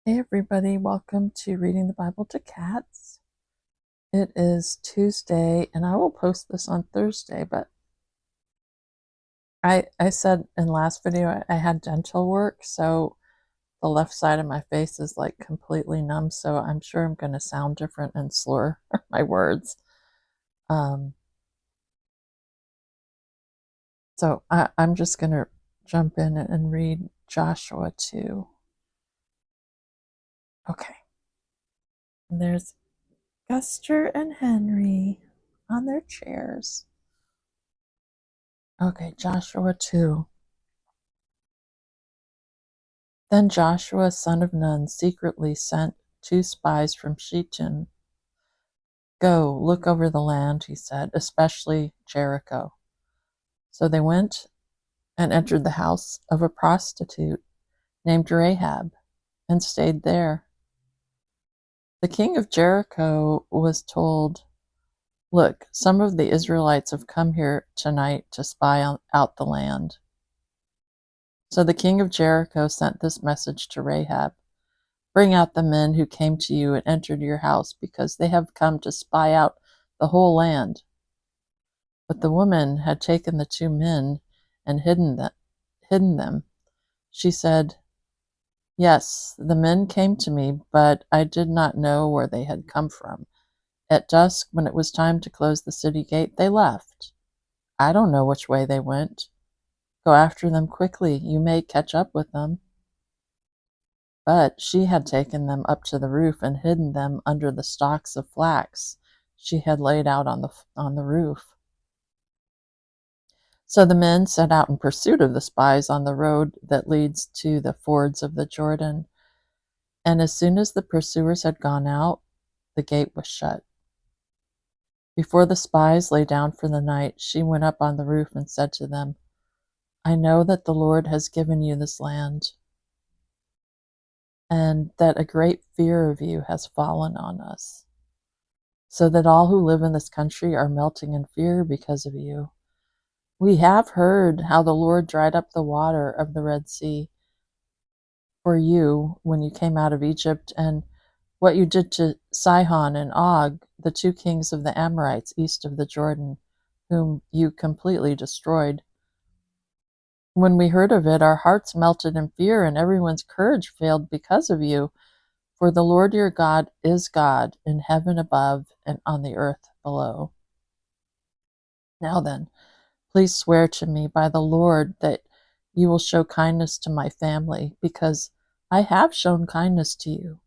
Hey everybody, welcome to Reading the Bible to Cats. It is Tuesday and I will post this on Thursday, but I said in last video I had dental work, so the left side of my face is like completely numb, so I'm sure I'm going to sound different and slur my words. So I'm just going to jump in and read Joshua 2. Okay. And there's Guster and Henry on their chairs. Okay, Joshua 2. Then Joshua son of Nun secretly sent 2 spies from Shittim. Go, look over the land, he said, especially Jericho. So they went and entered the house of a prostitute named Rahab and stayed there. The king of Jericho was told, look, some of the Israelites have come here tonight to spy out the land. So the king of Jericho sent this message to Rahab. Bring out the men who came to you and entered your house, because they have come to spy out the whole land. But the woman had taken the 2 men and hidden them. She said, yes, the men came to me, but I did not know where they had come from. At dusk, when it was time to close the city gate, they left. I don't know which way they went. Go after them quickly. You may catch up with them. But she had taken them up to the roof and hidden them under the stalks of flax she had laid out on the roof. So the men set out in pursuit of the spies on the road that leads to the fords of the Jordan. And as soon as the pursuers had gone out, the gate was shut. Before the spies lay down for the night, she went up on the roof and said to them, I know that the Lord has given you this land, and that a great fear of you has fallen on us, so that all who live in this country are melting in fear because of you. We have heard how the Lord dried up the water of the Red Sea for you when you came out of Egypt, and what you did to Sihon and Og, the 2 kings of the Amorites east of the Jordan, whom you completely destroyed. When we heard of it, our hearts melted in fear, and everyone's courage failed because of you. For the Lord your God is God in heaven above and on the earth below. Now then, please swear to me by the Lord that you will show kindness to my family, because I have shown kindness to you.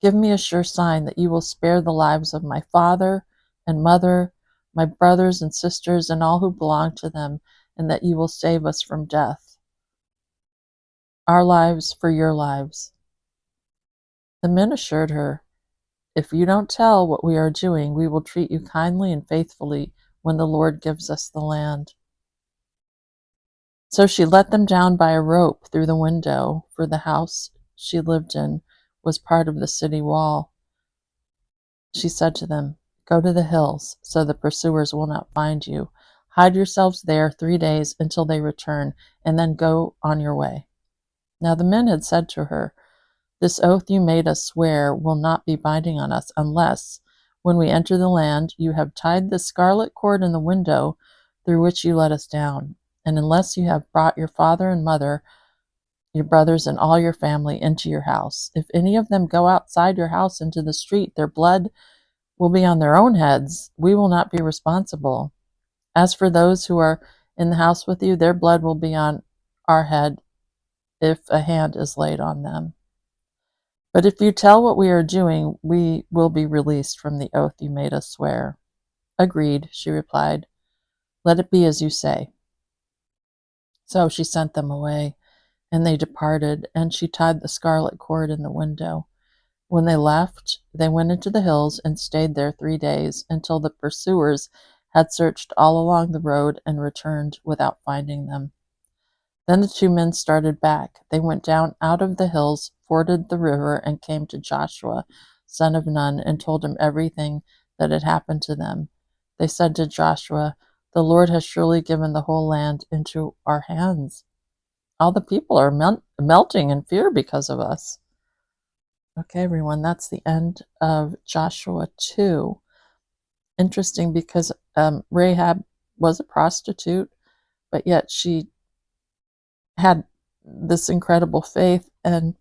Give me a sure sign that you will spare the lives of my father and mother, my brothers and sisters, and all who belong to them, and that you will save us from death. Our lives for your lives. The men assured her, if you don't tell what we are doing, we will treat you kindly and faithfully when the Lord gives us the land. So she let them down by a rope through the window, for the house she lived in was part of the city wall. She said to them, go to the hills, so the pursuers will not find you. Hide yourselves there 3 days until they return, and then go on your way. Now the men had said to her, this oath you made us swear will not be binding on us unless, when we enter the land, you have tied the scarlet cord in the window through which you let us down, and unless you have brought your father and mother, your brothers, and all your family into your house. If any of them go outside your house into the street, their blood will be on their own heads. We will not be responsible. As for those who are in the house with you, their blood will be on our head if a hand is laid on them. But if you tell what we are doing, we will be released from the oath you made us swear. Agreed, she replied. Let it be as you say. So she sent them away, and they departed, and she tied the scarlet cord in the window. When they left, they went into the hills and stayed there 3 days, until the pursuers had searched all along the road and returned without finding them. Then the 2 men started back. They went down out of the hills, forded the river, and came to Joshua, son of Nun, and told him everything that had happened to them. They said to Joshua, the Lord has surely given the whole land into our hands. All the people are melting in fear because of us. Okay, everyone, that's the end of Joshua 2. Interesting because Rahab was a prostitute, but yet she had this incredible faith. And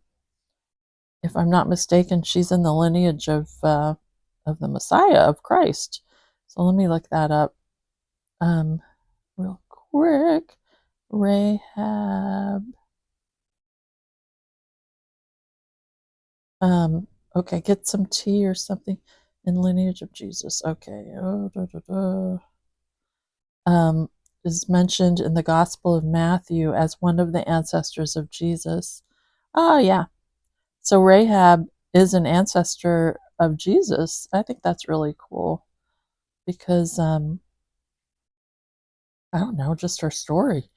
if I'm not mistaken, she's in the lineage of the Messiah, of Christ. So let me look that up real quick. Rahab. Okay, get some tea or something. In lineage of Jesus. Okay. Is mentioned in the Gospel of Matthew as one of the ancestors of Jesus. Oh, yeah. So Rahab is an ancestor of Jesus. I think that's really cool because, I don't know, just her story.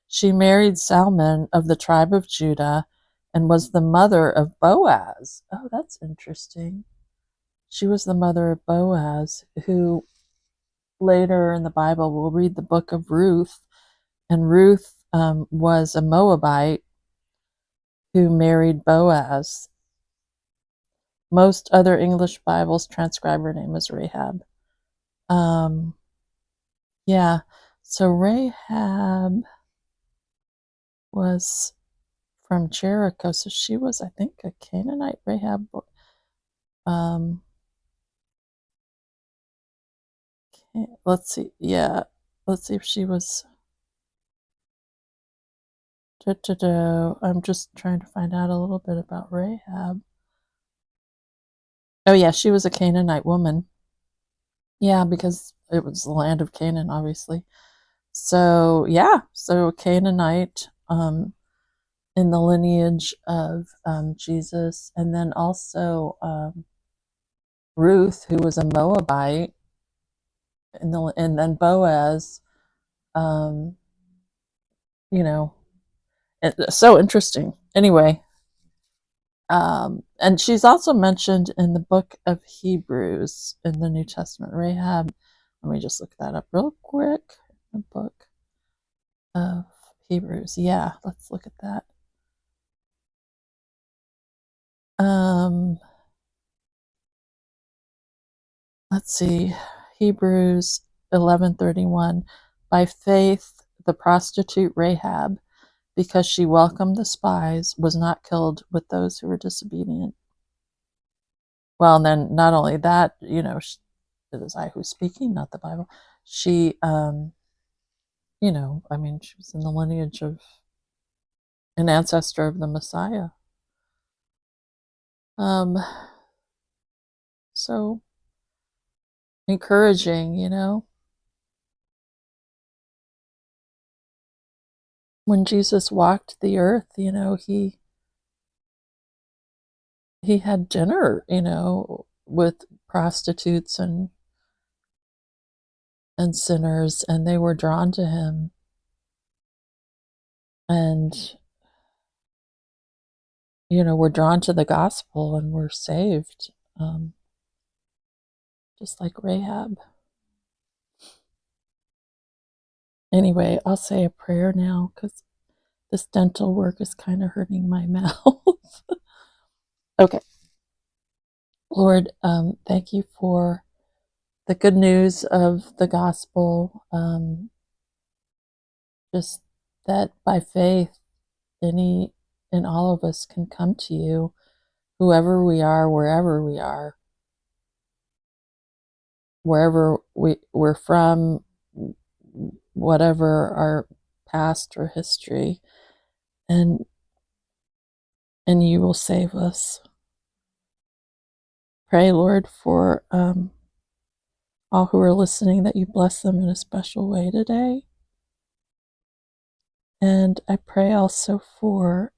She married Salmon of the tribe of Judah and was the mother of Boaz. Oh, that's interesting. She was the mother of Boaz, who later in the Bible we'll read the book of Ruth. And Ruth was a Moabite who married Boaz. Most other English Bibles transcribe her name as Rahab. Yeah, so Rahab was from Jericho, so she was, I think, a Canaanite. Rahab. Let's see. Yeah, let's see if she was. I'm just trying to find out a little bit about Rahab. Oh yeah, she was a Canaanite woman. Yeah, because it was the land of Canaan, obviously. So yeah, so Canaanite in the lineage of Jesus, and then also Ruth, who was a Moabite, and then Boaz. Um, you know, it's so interesting. Anyway, and she's also mentioned in the book of Hebrews in the New Testament. Rahab. Let me just look that up real quick. The book of Hebrews. Yeah, let's look at that. Let's see. Hebrews 11:31. By faith, the prostitute Rahab, because she welcomed the spies, was not killed with those who were disobedient. Well, and then not only that, it is I who's speaking, not the Bible. She, I mean, she was in the lineage of an ancestor of the Messiah. Um, so encouraging, when Jesus walked the earth, he had dinner, with prostitutes and sinners, and they were drawn to him. And, we're drawn to the gospel and we're saved, just like Rahab. Anyway, I'll say a prayer now because this dental work is kind of hurting my mouth. Okay. Lord, thank you for the good news of the gospel. Just that by faith, any and all of us can come to you, whoever we are, wherever we're from, whatever our past or history, and you will save us. Pray, Lord, for all who are listening, that you bless them in a special way today. And I pray also for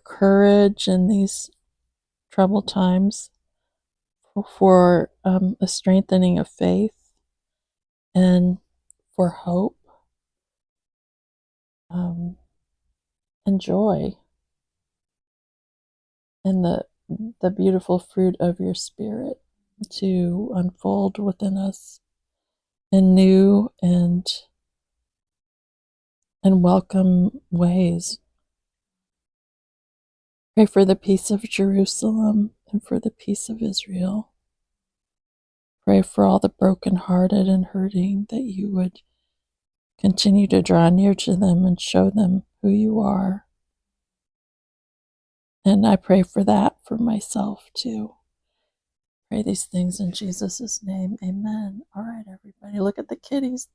courage in these troubled times, for a strengthening of faith, and for hope, and joy, and the beautiful fruit of your Spirit to unfold within us in new and welcome ways. Pray for the peace of Jerusalem and for the peace of Israel. Pray for all the brokenhearted and hurting, that you would continue to draw near to them and show them who you are. And I pray for that for myself too. Pray these things in Jesus' name. Amen. All right, everybody, look at the kitties.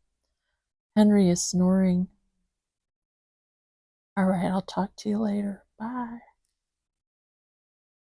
Henry is snoring. All right, I'll talk to you later. Bye.